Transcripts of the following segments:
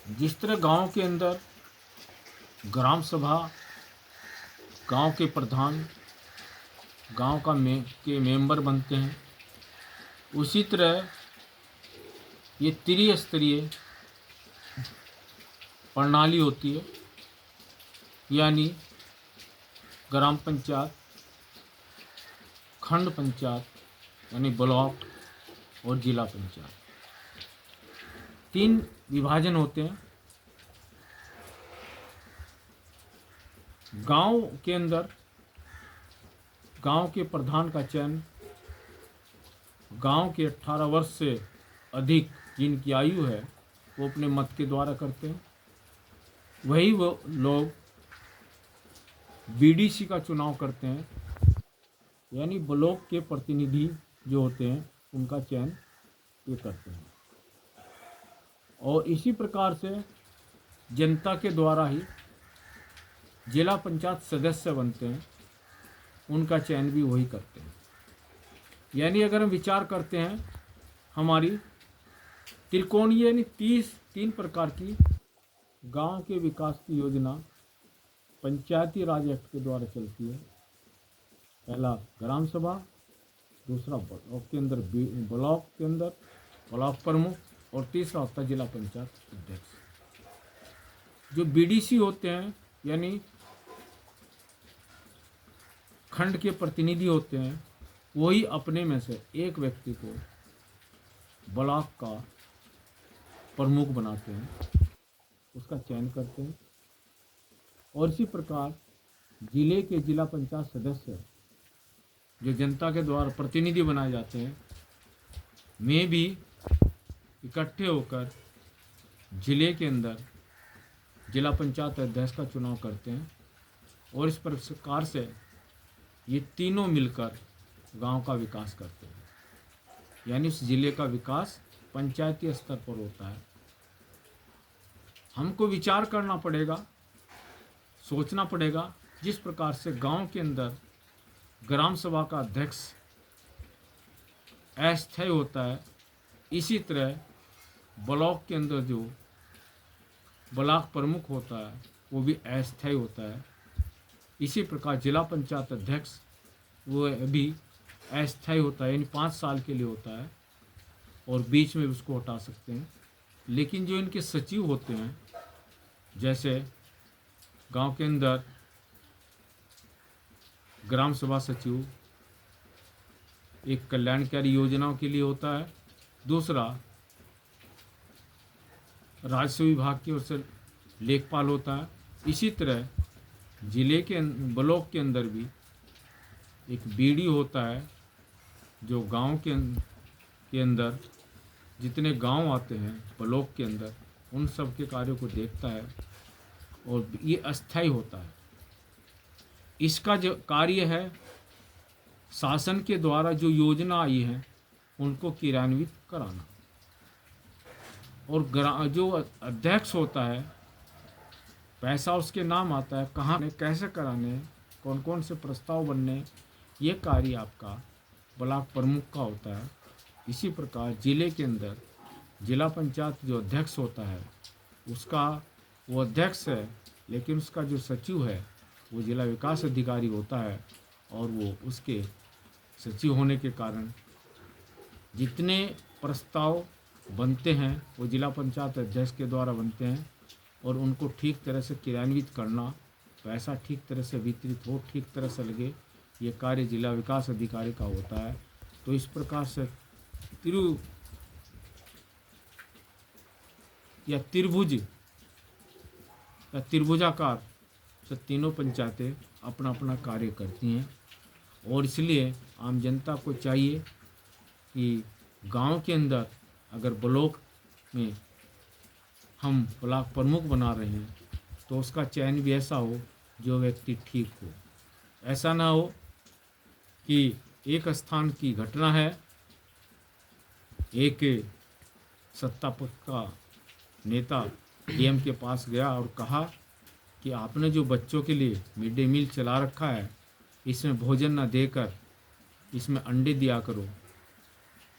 जिस तरह गांव के अंदर ग्राम सभा, गांव के प्रधान, गांव के मेंबर बनते हैं, उसी तरह ये त्रिस्तरीय प्रणाली होती है। यानी ग्राम पंचायत, खंड पंचायत यानी ब्लॉक और जिला पंचायत, 3 विभाजन होते हैं। गांव के अंदर गांव के प्रधान का चयन गांव के 18 वर्ष से अधिक जिनकी आयु है वो अपने मत के द्वारा करते हैं। वही वो लोग बीडीसी का चुनाव करते हैं, यानी ब्लॉक के प्रतिनिधि जो होते हैं उनका चयन ये करते हैं। और इसी प्रकार से जनता के द्वारा ही जिला पंचायत सदस्य बनते हैं, उनका चयन भी वही करते हैं। यानी अगर हम विचार करते हैं, हमारी त्रिकोणीय यानी 3 प्रकार की गांव के विकास की योजना पंचायती राज एक्ट के द्वारा चलती है। पहला ग्राम सभा, दूसरा ब्लॉक के अंदर ब्लॉक प्रमुख, और तीसरा होता है जिला पंचायत अध्यक्ष। जो बीडीसी होते हैं यानी खंड के प्रतिनिधि होते हैं, वही अपने में से एक व्यक्ति को ब्लॉक का प्रमुख बनाते हैं, उसका चयन करते हैं। और इसी प्रकार जिले के जिला पंचायत सदस्य जो जनता के द्वारा प्रतिनिधि बनाए जाते हैं, में भी इकट्ठे होकर जिले के अंदर जिला पंचायत अध्यक्ष का चुनाव करते हैं। और इस प्रकार से ये तीनों मिलकर गांव का विकास करते हैं, यानी उस जिले का विकास पंचायती स्तर पर होता है। हमको विचार करना पड़ेगा, सोचना पड़ेगा, जिस प्रकार से गांव के अंदर ग्राम सभा का अध्यक्ष अस्थायी होता है, इसी तरह ब्लॉक के अंदर जो ब्लॉक प्रमुख होता है वो भी अस्थायी होता है। इसी प्रकार जिला पंचायत अध्यक्ष वो भी अस्थायी होता है, यानी 5 साल के लिए होता है, और बीच में उसको हटा सकते हैं। लेकिन जो इनके सचिव होते हैं, जैसे गांव के अंदर ग्राम सभा सचिव एक कल्याणकारी योजनाओं के लिए होता है, दूसरा राजस्व विभाग की ओर से लेखपाल होता है। इसी तरह जिले के ब्लॉक के अंदर भी एक बीडी होता है, जो गांव के अंदर जितने गांव आते हैं ब्लॉक के अंदर, उन सब के कार्यों को देखता है, और ये अस्थायी होता है। इसका जो कार्य है, शासन के द्वारा जो योजना आई है उनको क्रियान्वित कराना। और जो अध्यक्ष होता है, पैसा उसके नाम आता है, कहाँ कैसे कराने, कौन कौन से प्रस्ताव बनने, ये कार्य आपका ब्लॉक प्रमुख का होता है। इसी प्रकार जिले के अंदर जिला पंचायत जो अध्यक्ष होता है, उसका वो अध्यक्ष है, लेकिन उसका जो सचिव है वो जिला विकास अधिकारी होता है, और वो उसके सचिव होने के कारण जितने प्रस्ताव बनते हैं वो जिला पंचायत अध्यक्ष के द्वारा बनते हैं, और उनको ठीक तरह से क्रियान्वित करना, पैसा ठीक तरह से वितरित हो, ठीक तरह से लगे, ये कार्य जिला विकास अधिकारी का होता है। तो इस प्रकार से त्रिभुज या त्रिभुजाकार से तीनों पंचायतें अपना अपना कार्य करती हैं। और इसलिए आम जनता को चाहिए कि गांव के अंदर अगर ब्लॉक में हम ब्लॉक प्रमुख बना रहे हैं तो उसका चयन भी ऐसा हो जो व्यक्ति ठीक हो। ऐसा ना हो कि एक स्थान की घटना है, एक सत्ता पक्ष का नेता डीएम के पास गया और कहा कि आपने जो बच्चों के लिए मिड डे मील चला रखा है, इसमें भोजन न देकर इसमें अंडे दिया करो।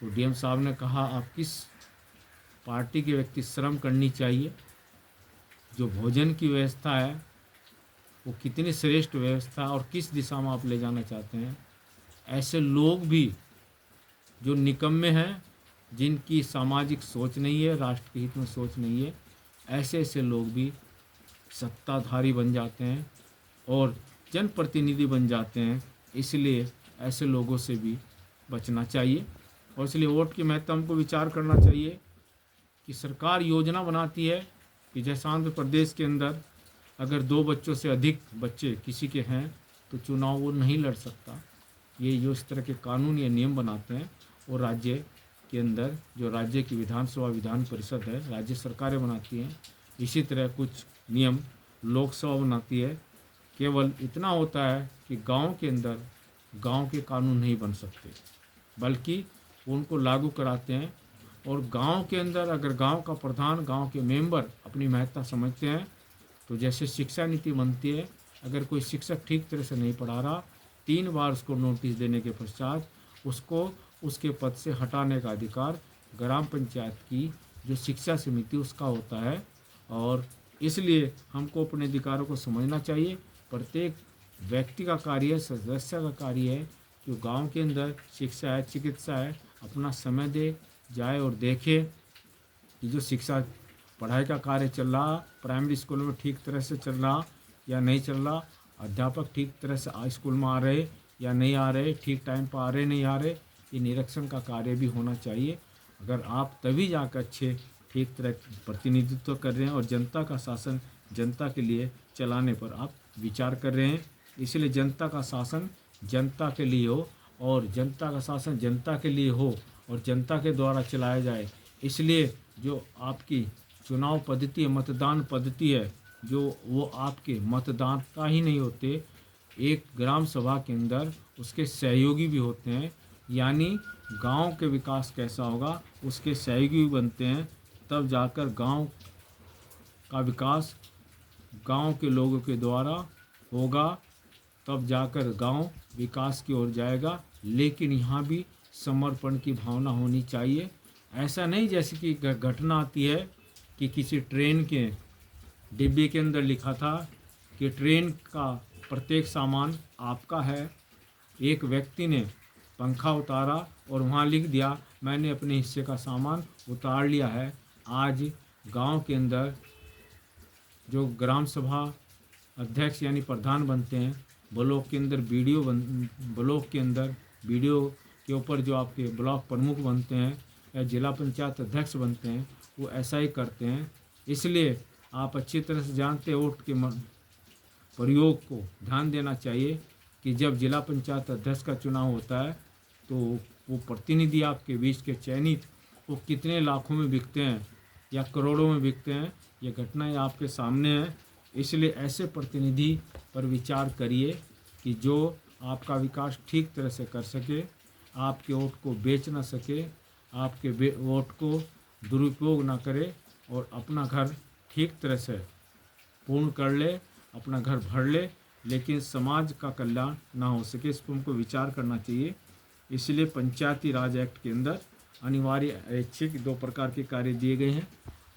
तो डीएम साहब ने कहा, आप किस पार्टी के व्यक्ति, श्रम करनी चाहिए, जो भोजन की व्यवस्था है वो कितनी श्रेष्ठ व्यवस्था और किस दिशा में आप ले जाना चाहते हैं। ऐसे लोग भी जो निकम्मे हैं, जिनकी सामाजिक सोच नहीं है, राष्ट्र के हित में सोच नहीं है, ऐसे ऐसे लोग भी सत्ताधारी बन जाते हैं और जनप्रतिनिधि बन जाते हैं। इसलिए ऐसे लोगों से भी बचना चाहिए और इसलिए वोट के महत्व हमको विचार करना चाहिए कि सरकार योजना बनाती है कि जैसे आंध्र प्रदेश के अंदर अगर 2 बच्चों से अधिक बच्चे किसी के हैं तो चुनाव वो नहीं लड़ सकता। ये जो इस तरह के कानून या नियम बनाते हैं वो राज्य के अंदर जो राज्य की विधानसभा विधान परिषद है, राज्य सरकारें बनाती हैं। इसी तरह कुछ नियम लोकसभा बनाती है। केवल इतना होता है कि गांव के अंदर गांव के कानून नहीं बन सकते, बल्कि उनको लागू कराते हैं। और गांव के अंदर अगर गांव का प्रधान, गांव के मेंबर अपनी महत्ता समझते हैं तो जैसे शिक्षा नीति बनती है, अगर कोई शिक्षक ठीक तरह से नहीं पढ़ा रहा, 3 बार उसको नोटिस देने के पश्चात उसको उसके पद से हटाने का अधिकार ग्राम पंचायत की जो शिक्षा समिति उसका होता है। और इसलिए हमको अपने अधिकारों को समझना चाहिए। प्रत्येक व्यक्ति का कार्य, सदस्य का कार्य है कि गांव के अंदर शिक्षा है, चिकित्सा है, अपना समय दे जाए और देखे कि जो शिक्षा पढ़ाई का कार्य चल रहा, प्राइमरी स्कूल में ठीक तरह से चल रहा या नहीं चल रहा, अध्यापक ठीक तरह से स्कूल में आ रहे या नहीं आ रहे, ठीक टाइम पर आ रहे नहीं आ रहे, ये निरीक्षण का कार्य भी होना चाहिए। अगर आप तभी जाकर अच्छे ठीक तरह प्रतिनिधित्व कर रहे हैं और जनता का शासन जनता के लिए चलाने पर आप विचार कर रहे हैं। इसलिए जनता का शासन जनता के लिए हो और जनता का शासन जनता के लिए हो और जनता के द्वारा चलाया जाए। इसलिए जो आपकी चुनाव पद्धति है, मतदान पद्धति है, जो वो आपके मतदाता ही नहीं होते, एक ग्राम सभा के अंदर उसके सहयोगी भी होते हैं। यानी गांव के विकास कैसा होगा उसके सहयोगी भी बनते हैं, तब जाकर गांव का विकास गांव के लोगों के द्वारा होगा, तब जाकर गांव विकास की ओर जाएगा। लेकिन यहाँ भी समर्पण की भावना होनी चाहिए। ऐसा नहीं जैसे कि घटना आती है कि किसी ट्रेन के डिब्बे के अंदर लिखा था कि ट्रेन का प्रत्येक सामान आपका है। एक व्यक्ति ने पंखा उतारा और वहाँ लिख दिया मैंने अपने हिस्से का सामान उतार लिया है। आज गांव के अंदर जो ग्राम सभा अध्यक्ष यानी प्रधान बनते हैं, ब्लॉक के अंदर ब्लॉक के अंदर बीडीओ के ऊपर जो आपके ब्लॉक प्रमुख बनते हैं या जिला पंचायत अध्यक्ष बनते हैं, वो ऐसा ही करते हैं। इसलिए आप अच्छी तरह से जानते हैं वोट के प्रयोग को ध्यान देना चाहिए कि जब जिला पंचायत अध्यक्ष का चुनाव होता है तो वो प्रतिनिधि आपके बीच के चयनित वो कितने लाखों में बिकते हैं या करोड़ों में बिकते हैं, ये घटनाएं आपके सामने हैं। इसलिए ऐसे प्रतिनिधि पर विचार करिए कि जो आपका विकास ठीक तरह से कर सके, आपके वोट को बेच ना सके, आपके वोट को दुरुपयोग ना करे और अपना घर ठीक तरह से पूर्ण कर ले, अपना घर भर ले, लेकिन समाज का कल्याण ना हो सके, इस पर हमको विचार करना चाहिए। इसलिए पंचायती राज एक्ट के अंदर अनिवार्य ऐच्छिक 2 प्रकार के कार्य दिए गए हैं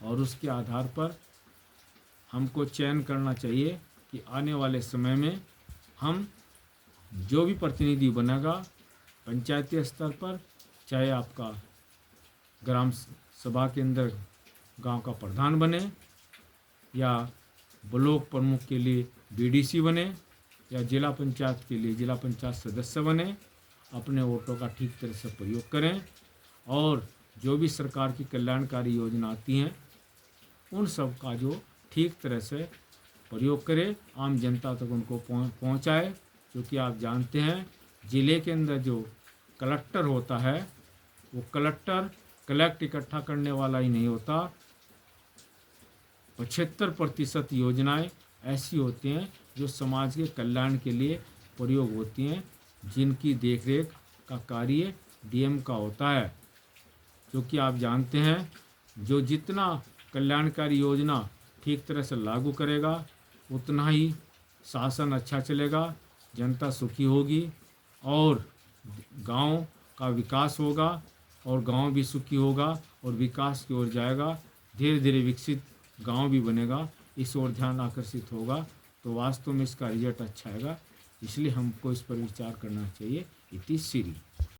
और उसके आधार पर हमको चयन करना चाहिए कि आने वाले समय में हम जो भी प्रतिनिधि बनेगा पंचायती स्तर पर, चाहे आपका ग्राम सभा के अंदर गांव का प्रधान बने या ब्लॉक प्रमुख के लिए बीडीसी बने या जिला पंचायत के लिए जिला पंचायत सदस्य बने, अपने वोटों का ठीक तरह से प्रयोग करें और जो भी सरकार की कल्याणकारी योजना आती हैं उन सब का जो ठीक तरह से प्रयोग करें, आम जनता तक उनको पहुंचाए। क्योंकि आप जानते हैं ज़िले के अंदर जो कलेक्टर होता है वो कलेक्टर कलेक्ट इकट्ठा करने वाला ही नहीं होता। 75% योजनाएं ऐसी होती हैं जो समाज के कल्याण के लिए प्रयोग होती हैं, जिनकी देखरेख का कार्य डीएम का होता है। क्योंकि आप जानते हैं जो जितना कल्याणकारी योजना ठीक तरह से लागू करेगा उतना ही शासन अच्छा चलेगा, जनता सुखी होगी और गांव का विकास होगा और गांव भी सुखी होगा और विकास की ओर जाएगा। धीरे धीरे विकसित गांव भी बनेगा। इस ओर ध्यान आकर्षित होगा तो वास्तव में इसका रिजल्ट अच्छा आएगा। इसलिए हमको इस पर विचार करना चाहिए। इति श्री।